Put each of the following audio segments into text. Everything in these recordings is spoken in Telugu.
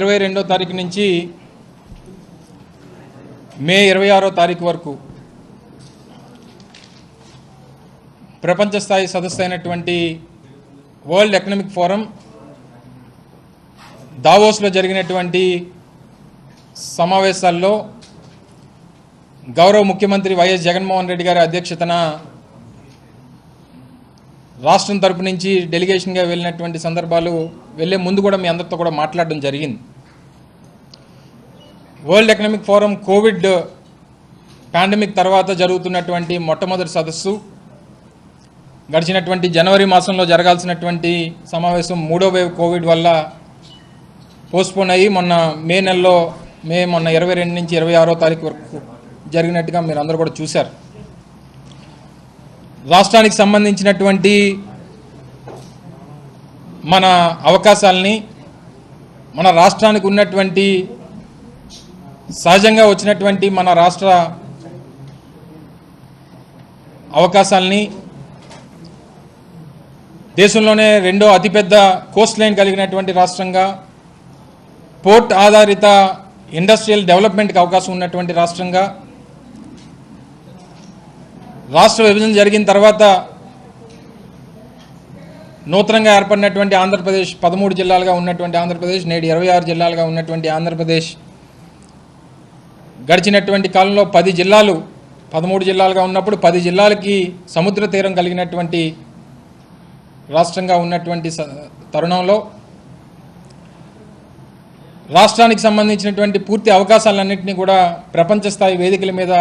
22వ తారీఖు నుంచి మే 26వ తారీఖు వరకు ప్రపంచ స్థాయి సదస్సు అయినటువంటి వరల్డ్ ఎకనామిక్ ఫోరం దావోస్లో జరిగినటువంటి సమావేశాల్లో గౌరవ ముఖ్యమంత్రి వైఎస్ జగన్మోహన్ రెడ్డి గారి అధ్యక్షతన రాష్ట్రం తరపు నుంచి డెలిగేషన్గా వెళ్ళినటువంటి సందర్భాలు వెళ్ళే ముందు కూడా మీ అందరితో కూడా మాట్లాడడం జరిగింది. World economic forum Covid pandemic తర్వాత జరుగుతున్నటువంటి మొట్టమొదటి సదస్సు. గడిచినటువంటి జనవరి మాసంలో జరగాల్సినటువంటి సమావేశం 3వ వేవ్ కోవిడ్ వల్ల పోస్ట్పోన్ అయ్యి మొన్న మే 22 నుంచి 26వ తారీఖు వరకు జరిగినట్టుగా మీరు అందరూ కూడా చూశారు. రాష్ట్రానికి సంబంధించినటువంటి మన అవకాశాలని, మన రాష్ట్రానికి ఉన్నటువంటి సహజంగా వచ్చినటువంటి మన రాష్ట్ర అవకాశాలని, దేశంలోనే రెండో అతిపెద్ద కోస్ట్ లైన్ కలిగినటువంటి రాష్ట్రంగా, పోర్ట్ ఆధారిత ఇండస్ట్రియల్ డెవలప్మెంట్కి అవకాశం ఉన్నటువంటి రాష్ట్రంగా, రాష్ట్ర విభజన జరిగిన తర్వాత నూతనంగా ఏర్పడినటువంటి ఆంధ్రప్రదేశ్ 13 జిల్లాలుగా ఉన్నటువంటి ఆంధ్రప్రదేశ్ నేడు 26 జిల్లాలుగా ఉన్నటువంటి ఆంధ్రప్రదేశ్ గడిచినటువంటి కాలంలో 13 జిల్లాలుగా ఉన్నప్పుడు 10 జిల్లాలకి సముద్ర తీరం కలిగినటువంటి రాష్ట్రంగా ఉన్నటువంటి తరుణంలో రాష్ట్రానికి సంబంధించినటువంటి పూర్తి అవకాశాలన్నింటినీ కూడా ప్రపంచ స్థాయి వేదికల మీద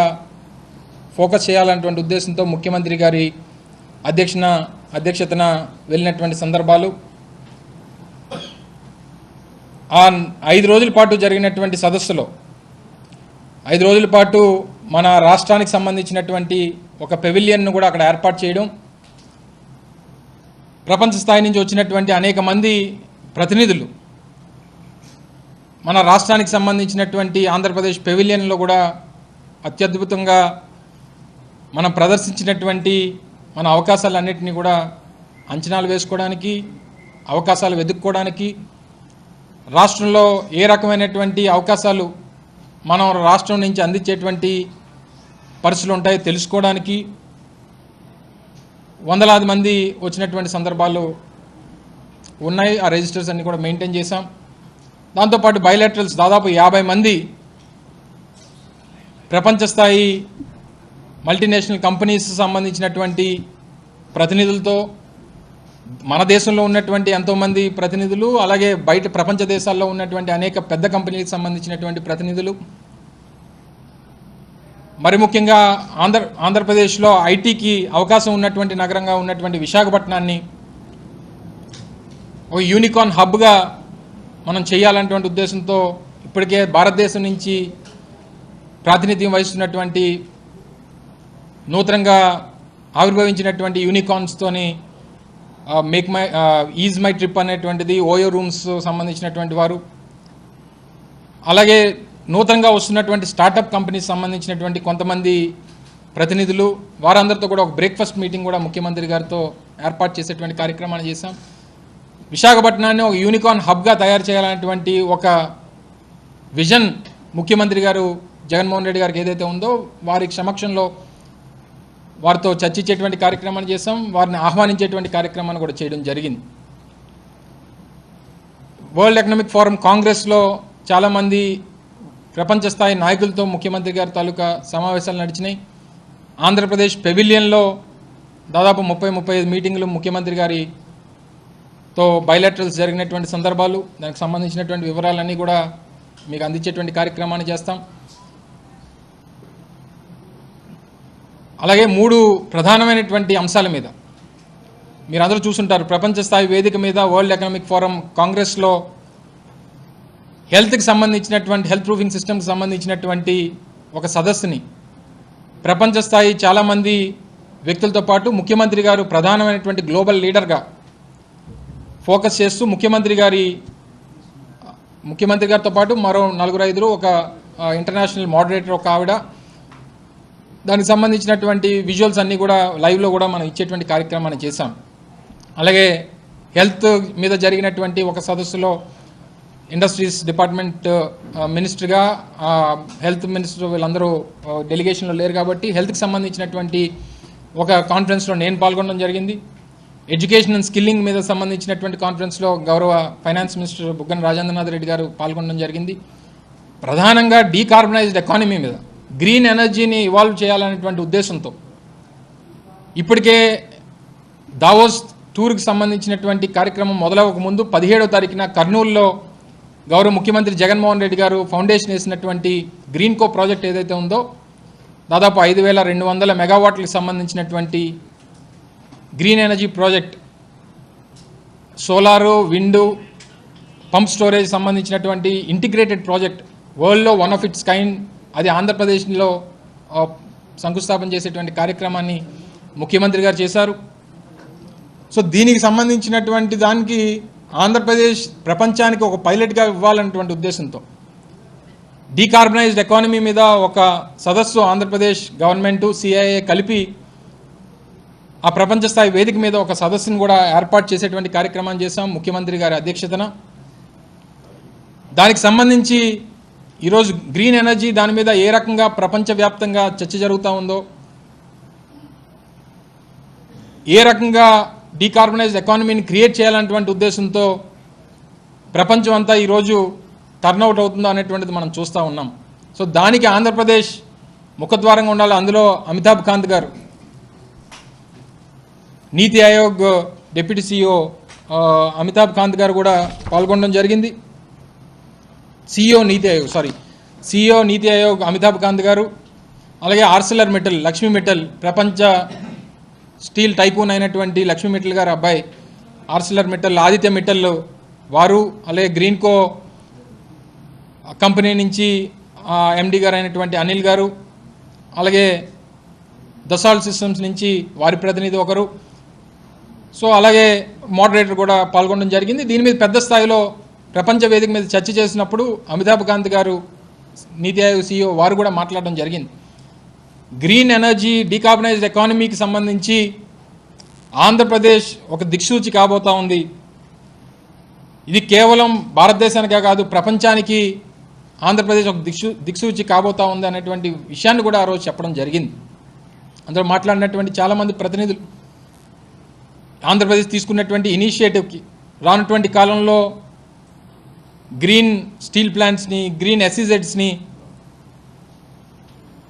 ఫోకస్ చేయాలన్నటువంటి ఉద్దేశంతో ముఖ్యమంత్రి గారి అధ్యక్షతన వెళ్ళినటువంటి సందర్భాలు. ఆ 5 రోజుల పాటు జరిగినటువంటి సదస్సులో 5 రోజుల పాటు మన రాష్ట్రానికి సంబంధించినటువంటి ఒక పెవిలియన్ను కూడా అక్కడ ఏర్పాటు చేయడం, ప్రపంచ స్థాయి నుంచి వచ్చినటువంటి అనేక మంది ప్రతినిధులు మన రాష్ట్రానికి సంబంధించినటువంటి ఆంధ్రప్రదేశ్ పెవిలియన్లో కూడా అత్యద్భుతంగా మనం ప్రదర్శించినటువంటి మన అవకాశాలన్నింటినీ కూడా అంచనాలు వేసుకోవడానికి, అవకాశాలు వెతుక్కోవడానికి, రాష్ట్రంలో ఏ రకమైనటువంటి అవకాశాలు మనం రాష్ట్రం నుంచి అందించేటువంటి పరిస్థితులు ఉంటాయో తెలుసుకోవడానికి వందలాది మంది వచ్చినటువంటి సందర్భాలు ఉన్నాయి. ఆ రిజిస్టర్స్ అన్ని కూడా మెయింటైన్ చేశాం. దాంతోపాటు బైలాటరల్స్ దాదాపు 50 మంది ప్రపంచ స్థాయి మల్టీనేషనల్ కంపెనీస్ సంబంధించినటువంటి ప్రతినిధులతో, మన దేశంలో ఉన్నటువంటి ఎంతోమంది ప్రతినిధులు, అలాగే బయట ప్రపంచ దేశాల్లో ఉన్నటువంటి అనేక పెద్ద కంపెనీలకు సంబంధించినటువంటి ప్రతినిధులు, మరి ముఖ్యంగా ఆంధ్రప్రదేశ్లో ఐటీకి అవకాశం ఉన్నటువంటి నగరంగా ఉన్నటువంటి విశాఖపట్నాన్ని ఒక యూనికార్న్ హబ్గా మనం చేయాలన్నటువంటి ఉద్దేశంతో ఇప్పటికే భారతదేశం నుంచి ప్రాతినిధ్యం వహిస్తున్నటువంటి నూతనంగా ఆవిర్భవించినటువంటి యూనికార్న్స్తోని ఈజ్ మై ట్రిప్ అనేటువంటిది, ఓయో రూమ్స్ సంబంధించినటువంటి వారు, అలాగే నూతనంగా వస్తున్నటువంటి స్టార్టప్ కంపెనీస్ సంబంధించినటువంటి కొంతమంది ప్రతినిధులు, వారందరితో కూడా ఒక బ్రేక్ఫాస్ట్ మీటింగ్ కూడా ముఖ్యమంత్రి గారితో ఏర్పాటు చేసేటువంటి కార్యక్రమాన్ని చేశాం. విశాఖపట్నాన్ని ఒక యూనికార్న్ హబ్గా తయారు చేయాలనేటువంటి ఒక విజన్ ముఖ్యమంత్రి గారు జగన్మోహన్ రెడ్డి గారికి ఏదైతే ఉందో వారి సమక్షంలో వారితో చర్చించేటువంటి కార్యక్రమాన్ని చేశాం. వారిని ఆహ్వానించేటువంటి కార్యక్రమాన్ని కూడా చేయడం జరిగింది. వరల్డ్ ఎకనామిక్ ఫోరం కాంగ్రెస్లో చాలామంది ప్రపంచ స్థాయి నాయకులతో ముఖ్యమంత్రి గారి తాలూకా సమావేశాలు నడిచినాయి. ఆంధ్రప్రదేశ్ పెవిలియన్లో దాదాపు 30-35 మీటింగులు ముఖ్యమంత్రి గారితో బైలాటరల్స్ జరిగినటువంటి సందర్భాలు, దానికి సంబంధించినటువంటి వివరాలన్నీ కూడా మీకు అందించేటువంటి కార్యక్రమాన్ని చేస్తాం. అలాగే 3 ప్రధానమైనటువంటి అంశాల మీద మీరు అందరూ చూసుంటారు. ప్రపంచ స్థాయి వేదిక మీద వరల్డ్ ఎకనామిక్ ఫోరం కాంగ్రెస్లో హెల్త్ ప్రూఫింగ్ సిస్టమ్కి సంబంధించినటువంటి ఒక సదస్సుని ప్రపంచ స్థాయి చాలామంది వ్యక్తులతో పాటు ముఖ్యమంత్రి గారు ప్రధానమైనటువంటి గ్లోబల్ లీడర్గా ఫోకస్ చేస్తూ ముఖ్యమంత్రి గారితో పాటు మరో 4-5 ఒక ఇంటర్నేషనల్ మోడరేటర్, ఒక ఆవిడ, దానికి సంబంధించినటువంటి విజువల్స్ అన్నీ కూడా లైవ్లో కూడా మనం ఇచ్చేటువంటి కార్యక్రమాన్ని చేశాం. అలాగే హెల్త్ మీద జరిగినటువంటి ఒక సదస్సులో ఇండస్ట్రీస్ డిపార్ట్మెంట్ మినిస్టర్గా హెల్త్ మినిస్టర్ వీళ్ళందరూ డెలిగేషన్లో లేరు కాబట్టి హెల్త్కి సంబంధించినటువంటి ఒక కాన్ఫరెన్స్లో నేను పాల్గొనడం జరిగింది. ఎడ్యుకేషన్ అండ్ స్కిల్లింగ్ మీద సంబంధించినటువంటి కాన్ఫరెన్స్లో గౌరవ ఫైనాన్స్ మినిస్టర్ బుగ్గన రాజేంద్రనాథ్ రెడ్డి గారు పాల్గొనడం జరిగింది. ప్రధానంగా డీకార్బనైజ్డ్ ఎకానమీ మీద గ్రీన్ ఎనర్జీని ఇవాల్వ్ చేయాలనేటువంటి ఉద్దేశంతో ఇప్పటికే దావోస్ టూర్కి సంబంధించినటువంటి కార్యక్రమం మొదలవక ముందు 17వ తారీఖున కర్నూలులో గౌరవ ముఖ్యమంత్రి జగన్మోహన్ రెడ్డి గారు ఫౌండేషన్ వేసినటువంటి గ్రీన్కో ప్రాజెక్ట్ ఏదైతే ఉందో దాదాపు 5200 మెగావాట్లకు సంబంధించినటువంటి green energy project, solar, wind, pump storage సంబంధించినటువంటి ఇంటిగ్రేటెడ్ ప్రాజెక్ట్, వరల్డ్లో వన్ ఆఫ్ ఇట్స్ కైండ్, అది ఆంధ్రప్రదేశ్లో శంకుస్థాపన చేసేటువంటి కార్యక్రమాన్ని ముఖ్యమంత్రి గారు చేశారు. సో దీనికి సంబంధించినటువంటి దానికి ఆంధ్రప్రదేశ్ ప్రపంచానికి ఒక పైలట్గా ఇవ్వాలన్నటువంటి ఉద్దేశంతో డీకార్బనైజ్డ్ ఎకానమీ మీద ఒక సదస్సు ఆంధ్రప్రదేశ్ గవర్నమెంటు, సిఐఏ కలిపి ఆ ప్రపంచ స్థాయి వేదిక మీద ఒక సదస్సును కూడా ఏర్పాటు చేసేటువంటి కార్యక్రమాన్ని చేశాం ముఖ్యమంత్రి గారి అధ్యక్షతన. దానికి సంబంధించి ఈరోజు గ్రీన్ ఎనర్జీ దాని మీద ఏ రకంగా ప్రపంచవ్యాప్తంగా చర్చ జరుగుతూ ఉందో, ఏ రకంగా డీకార్బనైజ్డ్ ఎకానమీని క్రియేట్ చేయాలన్నటువంటి ఉద్దేశంతో ప్రపంచం అంతా ఈరోజు టర్న్అవుట్ అవుతుందో అనేటువంటిది మనం చూస్తూ ఉన్నాం. సో దానికి ఆంధ్రప్రదేశ్ ముఖద్వారంగా ఉండాలి. అందులో అమితాబ్ కాంత్ గారు, నీతి ఆయోగ్ డిప్యూటీ CEO అమితాబ్ కాంత్ గారు కూడా పాల్గొనడం జరిగింది. CEO నీతి ఆయోగ్ అమితాబ్ కాంత్ గారు, అలాగే ఆర్సిలర్ మిట్టల్, లక్ష్మీ మిట్టల్, ప్రపంచ స్టీల్ టైకూన్ అయినటువంటి లక్ష్మీ మిట్టల్ గారు అబ్బాయి ఆర్సిలర్ మిట్టల్, ఆదిత్య మిట్టల్ వారు, అలాగే గ్రీన్కో కంపెనీ నుంచి MD గారు అయినటువంటి అనిల్ గారు, అలాగే దసాల్ట్ సిస్టమ్స్ నుంచి వారి ప్రతినిధి ఒకరు, సో అలాగే మోడరేటర్ కూడా పాల్గొనడం జరిగింది. దీని మీద పెద్ద స్థాయిలో ప్రపంచ వేదిక మీద చర్చ చేసినప్పుడు అమితాబ్ కాంత్ గారు, నీతి ఆయోగ్ CEO వారు కూడా మాట్లాడడం జరిగింది. గ్రీన్ ఎనర్జీ, డీకార్బనైజ్డ్ ఎకానమీకి సంబంధించి ఆంధ్రప్రదేశ్ ఒక దిక్సూచి కాబోతూ ఉంది. ఇది కేవలం భారతదేశానికే కాదు, ప్రపంచానికి ఆంధ్రప్రదేశ్ ఒక దిక్సూచి కాబోతూ ఉంది అనేటువంటి విషయాన్ని కూడా ఆ రోజు చెప్పడం జరిగింది. అందులో మాట్లాడినటువంటి చాలామంది ప్రతినిధులు ఆంధ్రప్రదేశ్ తీసుకున్నటువంటి ఇనిషియేటివ్కి రానటువంటి కాలంలో గ్రీన్ స్టీల్ ప్లాంట్స్ని, గ్రీన్ SEZsని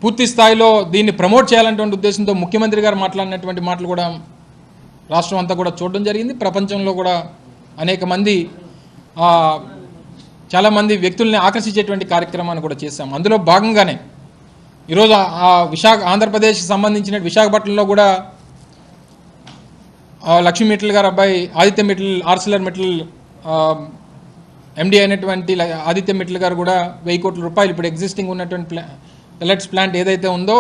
పూర్తి స్థాయిలో దీన్ని ప్రమోట్ చేయాలనేటువంటి ఉద్దేశంతో ముఖ్యమంత్రి గారు మాట్లాడినటువంటి మాటలు కూడా రాష్ట్రం అంతా కూడా చూడడం జరిగింది. ప్రపంచంలో కూడా అనేక మంది చాలామంది వ్యక్తుల్ని ఆకర్షించేటువంటి కార్యక్రమాన్ని కూడా చేశాం. అందులో భాగంగానే ఈరోజు ఆంధ్రప్రదేశ్కి సంబంధించిన విశాఖపట్నంలో కూడా లక్ష్మీ మిట్టల్ గారు అబ్బాయి ఆదిత్య మిట్టల్, ఆర్సిలర్ మిట్టల్ MD అయినటువంటి ఆదిత్య మిట్టల్ గారు కూడా 1000 కోట్ల రూపాయలు ఇప్పుడు ఎగ్జిస్టింగ్ ఉన్నటువంటి పెల్లెట్స్ ప్లాంట్ ఏదైతే ఉందో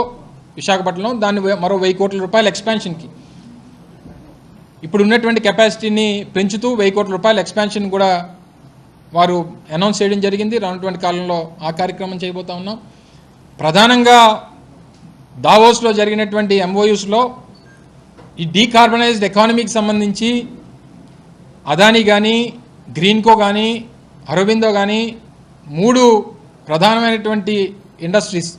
విశాఖపట్నంలో దాన్ని మరో 1000 కోట్ల రూపాయల ఎక్స్పాన్షన్కి, ఇప్పుడు ఉన్నటువంటి కెపాసిటీని పెంచుతూ 1000 కోట్ల రూపాయల ఎక్స్పాన్షన్ కూడా వారు అనౌన్స్ చేయడం జరిగింది. రానున్నటువంటి కాలంలో ఆ కార్యక్రమం చేయబోతా ఉన్నాం. ప్రధానంగా దావోస్లో జరిగినటువంటి MOUsలో ఈ డీకార్బనైజ్డ్ ఎకానమీకి సంబంధించి అదానీ కానీ, గ్రీన్కో కానీ, అరబిందో కానీ 3 ప్రధానమైనటువంటి ఇండస్ట్రీస్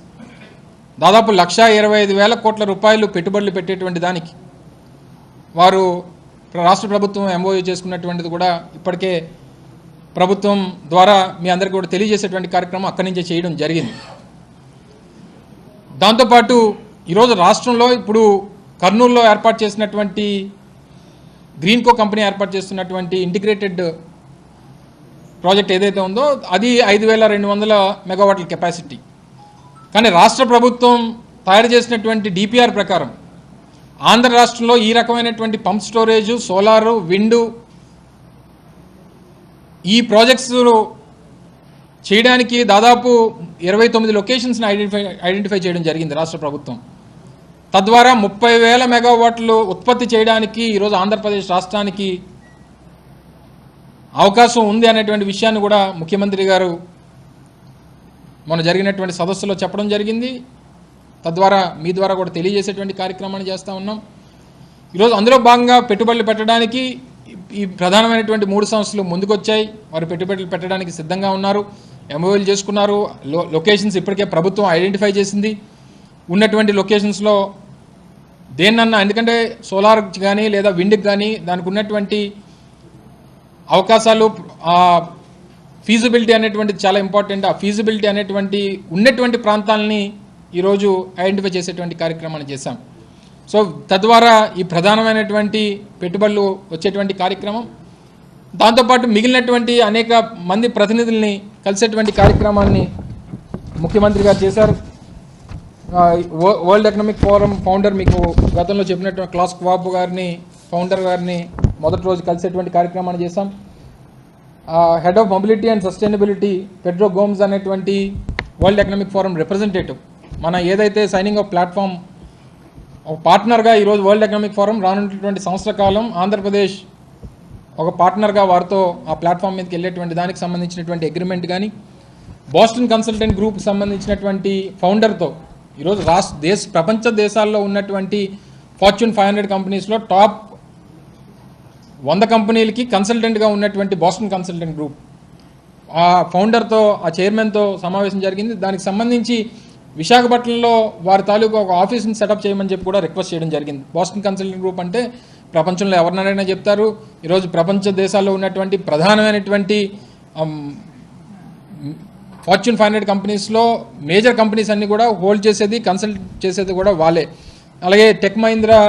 దాదాపు 1,25,000 కోట్ల రూపాయలు పెట్టుబడులు పెట్టేటువంటి దానికి వారు రాష్ట్ర ప్రభుత్వం MOU చేసుకున్నటువంటిది కూడా ఇప్పటికే ప్రభుత్వం ద్వారా మీ అందరికీ కూడా తెలియజేసేటువంటి కార్యక్రమం అక్కడి నుంచే చేయడం జరిగింది. దాంతోపాటు ఈరోజు రాష్ట్రంలో ఇప్పుడు కర్నూలులో ఏర్పాటు చేసినటువంటి గ్రీన్కో కంపెనీ ఏర్పాటు చేస్తున్నటువంటి ఇంటిగ్రేటెడ్ ప్రాజెక్ట్ ఏదైతే ఉందో అది 5,200 మెగావాట్ల కెపాసిటీ. కానీ రాష్ట్ర ప్రభుత్వం తయారు చేసినటువంటి DPR ప్రకారం ఆంధ్ర రాష్ట్రంలో ఈ రకమైనటువంటి పంప్ స్టోరేజు, సోలారు, విండు ఈ ప్రాజెక్ట్స్ చేయడానికి దాదాపు 29 లొకేషన్స్ని ఐడెంటిఫై చేయడం జరిగింది రాష్ట్ర ప్రభుత్వం. తద్వారా 30,000 మెగావాట్లు ఉత్పత్తి చేయడానికి ఈరోజు ఆంధ్రప్రదేశ్ రాష్ట్రానికి అవకాశం ఉంది అనేటువంటి విషయాన్ని కూడా ముఖ్యమంత్రి గారు మొన్న జరిగినటువంటి సదస్సులో చెప్పడం జరిగింది. తద్వారా మీ ద్వారా కూడా తెలియజేసేటువంటి కార్యక్రమాన్ని చేస్తూ ఉన్నాం. ఈరోజు అందులో భాగంగా పెట్టుబడులు పెట్టడానికి ఈ ప్రధానమైనటువంటి 3 సంస్థలు ముందుకొచ్చాయి. వారు పెట్టుబడులు పెట్టడానికి సిద్ధంగా ఉన్నారు. ఎంఓయూలు చేసుకున్నారు. లొకేషన్స్ ఇప్పటికే ప్రభుత్వం ఐడెంటిఫై చేసింది. ఉన్నటువంటి లొకేషన్స్లో దేన్నన్నా, ఎందుకంటే సోలార్ కానీ లేదా విండ్కి కానీ దానికి ఉన్నటువంటి అవకాశాలు, ఫీజిబిలిటీ అనేటువంటిది చాలా ఇంపార్టెంట్. ఆ ఫీజిబిలిటీ అనేటువంటి ఉన్నటువంటి ప్రాంతాలని ఈరోజు ఐడెంటిఫై చేసేటువంటి కార్యక్రమాన్ని చేశాం. సో తద్వారా ఈ ప్రధానమైనటువంటి పెట్టుబడులు వచ్చేటువంటి కార్యక్రమం, దాంతోపాటు మిగిలినటువంటి అనేక మంది ప్రతినిధుల్ని కలిసేటువంటి కార్యక్రమాన్ని ముఖ్యమంత్రి గారు చేశారు. వరల్డ్ ఎకనామిక్ ఫోరం ఫౌండర్, మీకు గతంలో చెప్పినట్టు క్లాస్ క్వాబ్ గారిని, ఫౌండర్ గారిని మొదటి రోజు కలిసేటువంటి కార్యక్రమాన్ని చేశాం. Head of mobility and sustainability Pedro Gomes అనేటువంటి వరల్డ్ ఎకనామిక్ ఫోరం రిప్రజెంటేటివ్, మన ఏదైతే సైనింగ్ ఆఫ్ ప్లాట్ఫామ్ ఒక పార్ట్నర్గా ఈరోజు వరల్డ్ ఎకనామిక్ ఫోరం రానున్నటువంటి సంవత్సర కాలం ఆంధ్రప్రదేశ్ ఒక పార్ట్నర్గా వారితో ఆ ప్లాట్ఫామ్ మీదకి వెళ్ళేటువంటి దానికి సంబంధించినటువంటి అగ్రిమెంట్ కానీ, బోస్టన్ కన్సల్టెంట్ గ్రూప్కి సంబంధించినటువంటి ఫౌండర్తో ఈరోజు ప్రపంచ దేశాల్లో ఉన్నటువంటి ఫార్చ్యూన్ 500 కంపెనీస్లో టాప్ 100 కంపెనీలకి కన్సల్టెంట్గా ఉన్నటువంటి బోస్టన్ కన్సల్టెంట్ గ్రూప్, ఆ ఫౌండర్తో, ఆ చైర్మన్తో సమావేశం జరిగింది. దానికి సంబంధించి విశాఖపట్నంలో వారి తాలూకు ఒక ఆఫీస్ని సెటప్ చేయమని చెప్పి కూడా రిక్వెస్ట్ చేయడం జరిగింది. బోస్టన్ కన్సల్టెంట్ గ్రూప్ అంటే ప్రపంచంలో ఎవరినైనా చెప్తారు. ఈరోజు ప్రపంచ దేశాల్లో ఉన్నటువంటి ప్రధానమైనటువంటి ఫార్చ్యూన్ 500 కంపెనీస్లో మేజర్ కంపెనీస్ అన్నీ కూడా హోల్డ్ చేసేది, కన్సల్ట్ చేసేది కూడా వాళ్ళే. అలాగే tech Mahindra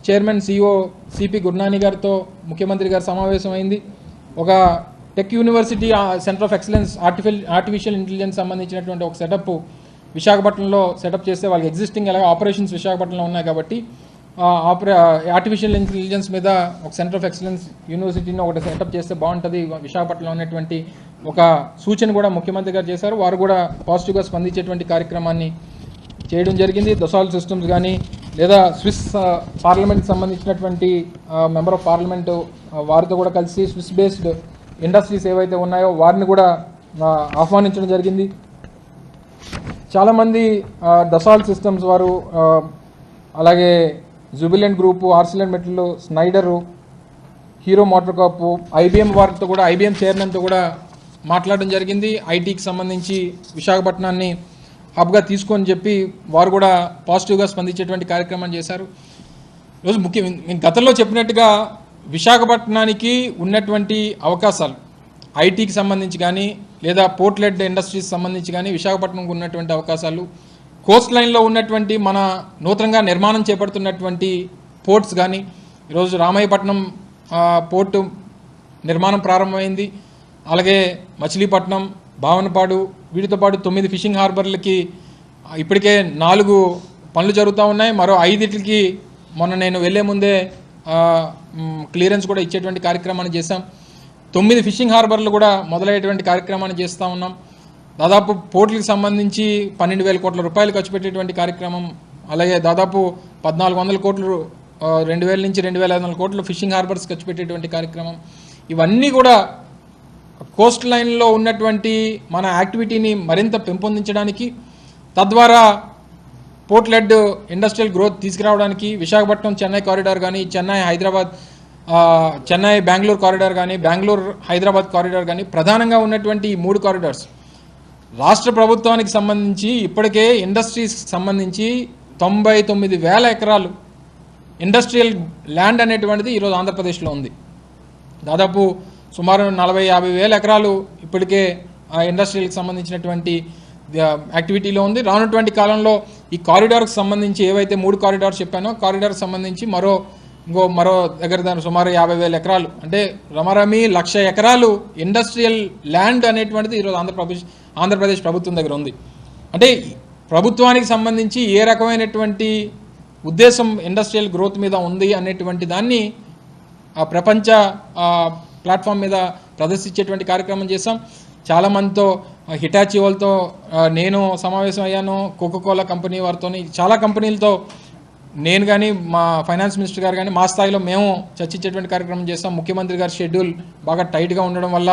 chairman CEO CP Gurnani గారితో ముఖ్యమంత్రి గారు సమావేశం అయింది. ఒక tech university centre of excellence artificial intelligence సంబంధించినటువంటి ఒక సెటప్ విశాఖపట్నంలో సెటప్ చేస్తే, వాళ్ళకి ఎగ్జిస్టింగ్ ఎలాగ ఆపరేషన్స్ విశాఖపట్నంలో ఉన్నాయి కాబట్టి ఆర్టిఫిషియల్ ఇంటెలిజెన్స్ మీద ఒక సెంటర్ ఆఫ్ ఎక్సలెన్స్ యూనివర్సిటీని ఒకటి సెటప్ చేస్తే బాగుంటుంది విశాఖపట్నంలో ఉన్నటువంటి ఒక సూచన కూడా ముఖ్యమంత్రి గారు చేశారు. వారు కూడా పాజిటివ్గా స్పందించేటువంటి కార్యక్రమాన్ని చేయడం జరిగింది. దసాల్ట్ సిస్టమ్స్ కానీ లేదా స్విస్ పార్లమెంట్కి సంబంధించినటువంటి మెంబర్ ఆఫ్ పార్లమెంటు వారితో కూడా కలిసి స్విస్ బేస్డ్ ఇండస్ట్రీస్ ఏవైతే ఉన్నాయో వారిని కూడా ఆహ్వానించడం జరిగింది. చాలామంది దసాల్ట్ సిస్టమ్స్ వారు, అలాగే జుబిలెంట్ గ్రూపు, ఆర్సిలెంట్ మెటల్, Schneider, Hero motor corp, IBM వారితో కూడా, IBM చైర్మన్తో కూడా మాట్లాడడం జరిగింది. ఐటీకి సంబంధించి విశాఖపట్నాన్ని హబ్గా తీసుకొని చెప్పి వారు కూడా పాజిటివ్గా స్పందించేటువంటి కార్యక్రమం చేశారు. ఈరోజు నేను గతంలో చెప్పినట్టుగా విశాఖపట్నానికి ఉన్నటువంటి అవకాశాలు, ఐటీకి సంబంధించి కానీ లేదా పోర్ట్ లెడ్ ఇండస్ట్రీస్ సంబంధించి కానీ విశాఖపట్నంకు ఉన్నటువంటి అవకాశాలు, కోస్ట్ లైన్లో ఉన్నటువంటి మన నూతనంగా నిర్మాణం చేపడుతున్నటువంటి పోర్ట్స్ కానీ, ఈరోజు రామాయపట్నం పోర్టు నిర్మాణం ప్రారంభమైంది. అలాగే మచిలీపట్నం, భావనపాడు, వీటితో పాటు 9 ఫిషింగ్ హార్బర్లకి ఇప్పటికే 4 పనులు జరుగుతూ ఉన్నాయి. మరో 5కి మొన్న నేను వెళ్లే ముందే క్లియరెన్స్ కూడా ఇచ్చేటువంటి కార్యక్రమాన్ని చేశాం. 9 ఫిషింగ్ హార్బర్లు కూడా మొదలయ్యేటువంటి కార్యక్రమాన్ని చేస్తూ ఉన్నాం. దాదాపు పోర్టులకు సంబంధించి 12,000 కోట్ల రూపాయలు ఖర్చు పెట్టేటువంటి కార్యక్రమం, అలాగే దాదాపు 1,400 కోట్లు 2,000 నుంచి 2,500 కోట్లు ఫిషింగ్ హార్బర్స్ ఖర్చు పెట్టేటువంటి కార్యక్రమం. ఇవన్నీ కూడా కోస్ట్ లైన్లో ఉన్నటువంటి మన యాక్టివిటీని మరింత పెంపొందించడానికి, తద్వారా పోర్ట్ లెడ్ ఇండస్ట్రియల్ గ్రోత్ తీసుకురావడానికి విశాఖపట్నం చెన్నై కారిడార్ కానీ, చెన్నై బెంగళూరు కారిడార్ కానీ, బెంగళూరు హైదరాబాద్ కారిడార్ కానీ, ప్రధానంగా ఉన్నటువంటి ఈ 3 కారిడార్స్ రాష్ట్ర ప్రభుత్వానికి సంబంధించి ఇప్పటికే ఇండస్ట్రీస్కి సంబంధించి 99,000 ఎకరాలు ఇండస్ట్రియల్ ల్యాండ్ అనేటువంటిది ఈరోజు ఆంధ్రప్రదేశ్లో ఉంది. దాదాపు సుమారు 40-50 వేల ఎకరాలు ఇప్పటికే ఆ ఇండస్ట్రియల్కి సంబంధించినటువంటి యాక్టివిటీలో ఉంది. రానున్నటువంటి కాలంలో ఈ కారిడార్కి సంబంధించి ఏవైతే 3 కారిడార్స్ చెప్పానో, కారిడార్కి సంబంధించి మరో దగ్గర సుమారు 50,000 ఎకరాలు, అంటే రమారమి 1,00,000 ఎకరాలు ఇండస్ట్రియల్ ల్యాండ్ అనేటువంటిది ఈరోజు ఆంధ్రప్రదేశ్ ప్రభుత్వం దగ్గర ఉంది. అంటే ప్రభుత్వానికి సంబంధించి ఏ రకమైనటువంటి ఉద్దేశం ఇండస్ట్రియల్ గ్రోత్ మీద ఉంది అనేటువంటి దాన్ని ప్రపంచ ప్లాట్ఫామ్ మీద ప్రదర్శించేటువంటి కార్యక్రమం చేశాం. చాలామందితో, హిటాచి వాళ్ళతో నేను సమావేశం అయ్యాను, కోకోకోలా కంపెనీ వారితో, చాలా కంపెనీలతో నేను కానీ మా ఫైనాన్స్ మినిస్టర్ గారు కానీ మా స్థాయిలో మేము చర్చించేటువంటి కార్యక్రమం చేస్తాం. ముఖ్యమంత్రి గారి షెడ్యూల్ బాగా టైట్గా ఉండడం వల్ల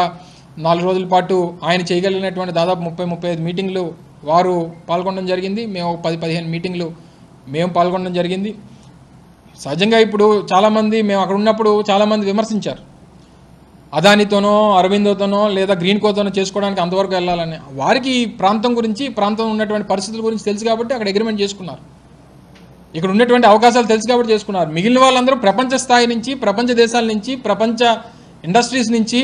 4 రోజుల పాటు ఆయన చేయగలిగినటువంటి దాదాపు 30-35 మీటింగ్లు వారు పాల్గొనడం జరిగింది. మేము 10-15 మీటింగ్లు మేము పాల్గొనడం జరిగింది. సహజంగా ఇప్పుడు చాలామంది మేము అక్కడ ఉన్నప్పుడు చాలామంది విమర్శించారు, అదానితోనో అరవిందోతోనో లేదా గ్రీన్కోతోనో చేసుకోవడానికి అంతవరకు వెళ్ళాలని వారికి ఈ ప్రాంతం గురించి ప్రాంతం ఉన్నటువంటి పరిస్థితుల గురించి తెలుసు కాబట్టి అక్కడ అగ్రిమెంట్ చేసుకున్నారు. ఇక్కడ ఉన్నటువంటి అవకాశాలు తెలుసు కాబట్టి చేసుకున్నారు. మిగిలిన వాళ్ళందరూ ప్రపంచ స్థాయి నుంచి, ప్రపంచ దేశాల నుంచి, ప్రపంచ ఇండస్ట్రీస్ నుంచి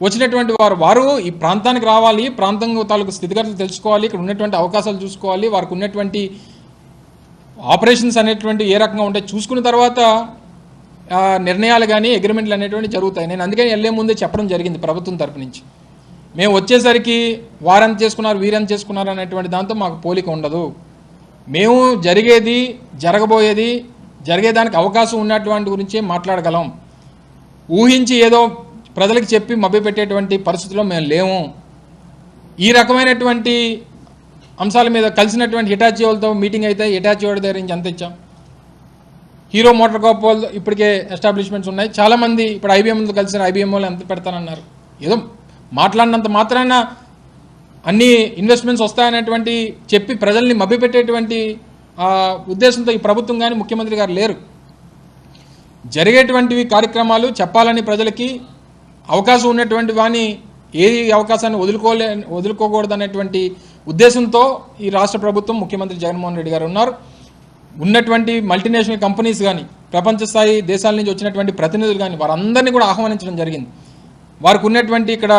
వచ్చినటువంటి వారు ఈ ప్రాంతానికి రావాలి, ప్రాంతం తాలూకు స్థితిగతులు తెలుసుకోవాలి, ఇక్కడ ఉన్నటువంటి అవకాశాలు చూసుకోవాలి, వారికి ఉన్నటువంటి ఆపరేషన్స్ అనేటువంటి ఏ రకంగా ఉంటాయి చూసుకున్న తర్వాత నిర్ణయాలు కానీ అగ్రిమెంట్లు అనేటువంటి జరుగుతాయి. నేను అందుకని వెళ్ళే ముందే చెప్పడం జరిగింది ప్రభుత్వం తరపు నుంచి. మేము వచ్చేసరికి వారెంత చేసుకున్నారు వీరెంత చేసుకున్నారు అనేటువంటి దాంతో మాకు పోలిక ఉండదు. మేము జరిగేది జరగబోయేది జరిగేదానికి అవకాశం ఉన్నటువంటి గురించే మాట్లాడగలం. ఊహించి ఏదో ప్రజలకు చెప్పి మభ్యపెట్టేటువంటి పరిస్థితుల్లో మేము లేము. ఈ రకమైనటువంటి అంశాల మీద కలిసినటువంటి హిటాచీ వాళ్ళతో మీటింగ్ అయితే హిటాచీ వాడి దగ్గర నుంచి ఎంత ఇచ్చాం. హీరో మోటార్ కార్ప్ వాళ్ళు ఇప్పటికే ఎస్టాబ్లిష్మెంట్స్ ఉన్నాయి. చాలామంది ఇప్పుడు ఐబీఎంతో కలిసిన ఐబీఎం వాళ్ళు ఎంత పెడతానన్నారు. ఏదో మాట్లాడినంత మాత్రాన అన్ని ఇన్వెస్ట్మెంట్స్ వస్తాయనేటువంటి చెప్పి ప్రజల్ని మభ్యపెట్టేటువంటి ఉద్దేశంతో ఈ ప్రభుత్వం కానీ ముఖ్యమంత్రి గారు లేరు. జరిగేటువంటివి కార్యక్రమాలు చెప్పాలని ప్రజలకి అవకాశం ఉన్నటువంటి వాని ఏది అవకాశాన్ని వదులుకోకూడదు అనేటువంటి ఉద్దేశంతో ఈ రాష్ట్ర ప్రభుత్వం ముఖ్యమంత్రి జగన్మోహన్ రెడ్డి గారు ఉన్నారు. ఉన్నటువంటి మల్టీనేషనల్ కంపెనీస్ కానీ ప్రపంచ స్థాయి దేశాల నుంచి వచ్చినటువంటి ప్రతినిధులు కానీ వారందరినీ కూడా ఆహ్వానించడం జరిగింది. వారికి ఉన్నటువంటి ఇక్కడ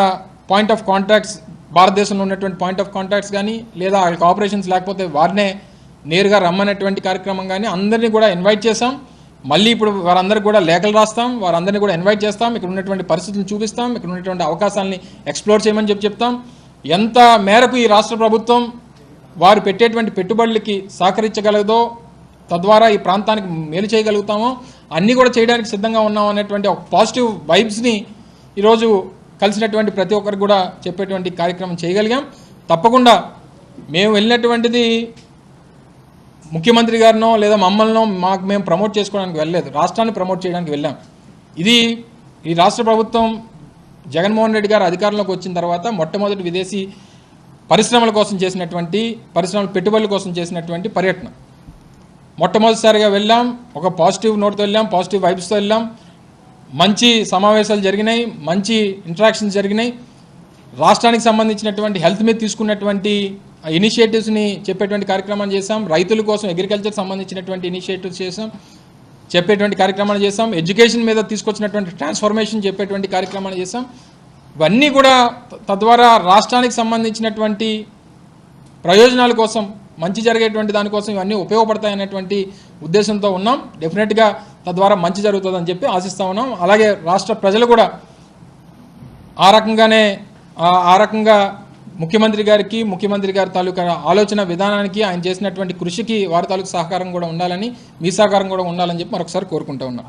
పాయింట్ ఆఫ్ కాంటాక్ట్స్ భారతదేశంలో ఉన్నటువంటి పాయింట్ ఆఫ్ కాంటాక్ట్స్ కానీ లేదా వాళ్ళకి ఆపరేషన్స్ లేకపోతే వారినే నేరుగా రమ్మనేటువంటి కార్యక్రమం కానీ అందరినీ కూడా ఇన్వైట్ చేశాం. మళ్ళీ ఇప్పుడు వారందరికీ కూడా లేఖలు రాస్తాం, వారందరినీ కూడా ఇన్వైట్ చేస్తాం, ఇక్కడ ఉన్నటువంటి పరిస్థితులను చూపిస్తాం, ఇక్కడ ఉన్నటువంటి అవకాశాలని ఎక్స్ప్లోర్ చేయమని చెప్తాం. ఎంత మేరకు ఈ రాష్ట్ర ప్రభుత్వం వారు పెట్టేటువంటి పెట్టుబడులకి సహకరించగలదో తద్వారా ఈ ప్రాంతానికి మేలు చేయగలుగుతామో అన్నీ కూడా చేయడానికి సిద్ధంగా ఉన్నాం అనేటువంటి ఒక పాజిటివ్ వైబ్స్ని ఈరోజు కలిసినటువంటి ప్రతి ఒక్కరికి కూడా చెప్పేటువంటి కార్యక్రమం చేయగలిగాం. తప్పకుండా మేము వెళ్ళినటువంటిది ముఖ్యమంత్రి గారినో లేదా మమ్మల్నో మేము ప్రమోట్ చేసుకోవడానికి వెళ్ళలేదు, రాష్ట్రాన్ని ప్రమోట్ చేయడానికి వెళ్ళాం. ఇది ఈ రాష్ట్ర ప్రభుత్వం జగన్మోహన్ రెడ్డి గారు అధికారంలోకి వచ్చిన తర్వాత మొట్టమొదటి విదేశీ పరిశ్రమల కోసం చేసినటువంటి పరిశ్రమల పెట్టుబడుల కోసం చేసినటువంటి పర్యటన. మొట్టమొదటిసారిగా వెళ్ళాం, ఒక పాజిటివ్ నోట్తో వెళ్ళాం, పాజిటివ్ వైబ్స్తో వెళ్ళాం. మంచి సమావేశాలు జరిగినాయి, మంచి ఇంటరాక్షన్స్ జరిగినాయి. రాష్ట్రానికి సంబంధించినటువంటి హెల్త్ మీద తీసుకున్నటువంటి ఇనిషియేటివ్స్ని చెప్పేటువంటి కార్యక్రమాలు చేశాం. రైతుల కోసం అగ్రికల్చర్ సంబంధించినటువంటి ఇనిషియేటివ్స్ చేశాం, చెప్పేటువంటి కార్యక్రమాలు చేశాం. ఎడ్యుకేషన్ మీద తీసుకొచ్చినటువంటి ట్రాన్స్ఫర్మేషన్ చెప్పేటువంటి కార్యక్రమాలు చేశాం. ఇవన్నీ కూడా తద్వారా రాష్ట్రానికి సంబంధించినటువంటి ప్రయోజనాల కోసం మంచి జరిగేటువంటి దానికోసం ఇవన్నీ ఉపయోగపడతాయనేటువంటి ఉద్దేశంతో ఉన్నాం. డెఫినెట్గా తద్వారా మంచి జరుగుతుందని చెప్పి ఆశిస్తూ ఉన్నాం. అలాగే రాష్ట్ర ప్రజలు కూడా ఆ రకంగా ముఖ్యమంత్రి గారి తాలూకా ఆలోచన విధానానికి ఆయన చేసినటువంటి కృషికి వారి తాలూకు సహకారం కూడా ఉండాలని, మీ సహకారం కూడా ఉండాలని చెప్పి మరొకసారి కోరుకుంటూ ఉన్నాం.